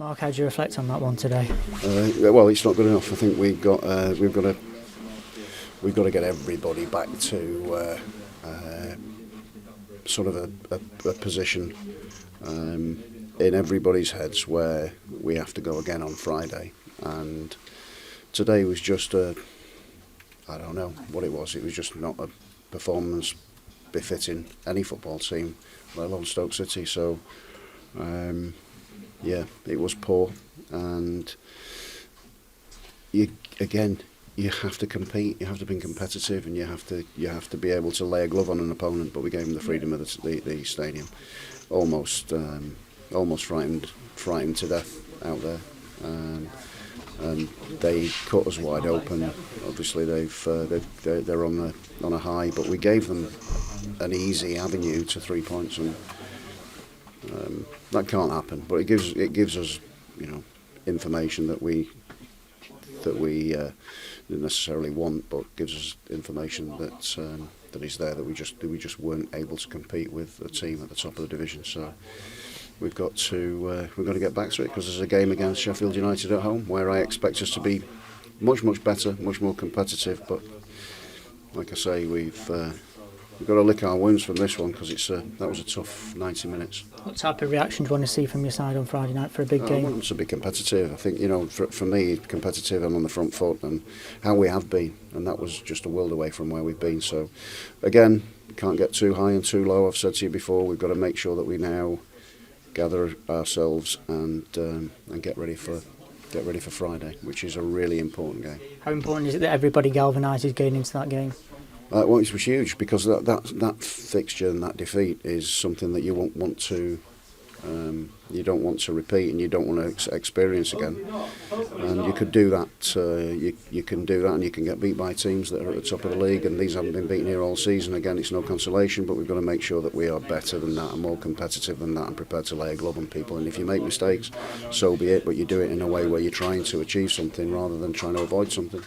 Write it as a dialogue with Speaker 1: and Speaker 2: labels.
Speaker 1: Mark, how do you reflect on that one today?
Speaker 2: Well, it's not good enough. I think we've got to get everybody back to sort of a position in everybody's heads where we have to go again on Friday. And today was just I don't know what it was. It was just not a performance befitting any football team, let alone Stoke City. So, yeah, it was poor. And you have to compete. You have to be competitive, and you have to be able to lay a glove on an opponent. But we gave them the freedom of the stadium, almost frightened to death out there. And they cut us wide open. Obviously, they're on a high, but we gave them an easy avenue to 3 points, and that can't happen. But it gives us, information that we didn't necessarily want, but gives us information that is there that we just weren't able to compete with a team at the top of the division. So. We've got to get back to it, because there's a game against Sheffield United at home where I expect us to be much better, much more competitive. But like I say, we've got to lick our wounds from this one, because that was a tough 90 minutes.
Speaker 1: What type of reaction do you want to see from your side on Friday night for a big game?
Speaker 2: I want them to be competitive. I think for me, competitive and on the front foot, and how we have been, and that was just a world away from where we've been. So again, can't get too high and too low. I've said to you before, we've got to make sure that we now gather ourselves and get ready for Friday, which is a really important game.
Speaker 1: How important is it that everybody galvanises going into that game?
Speaker 2: Well, it was huge, because that fixture and that defeat is something that you won't want to. You don't want to repeat, and you don't want to experience again. And you could do that. You can do that, and you can get beat by teams that are at the top of the league. And these haven't been beaten here all season. Again, it's no consolation, but we've got to make sure that we are better than that and more competitive than that, and prepared to lay a glove on people. And if you make mistakes, so be it. But you do it in a way where you're trying to achieve something rather than trying to avoid something.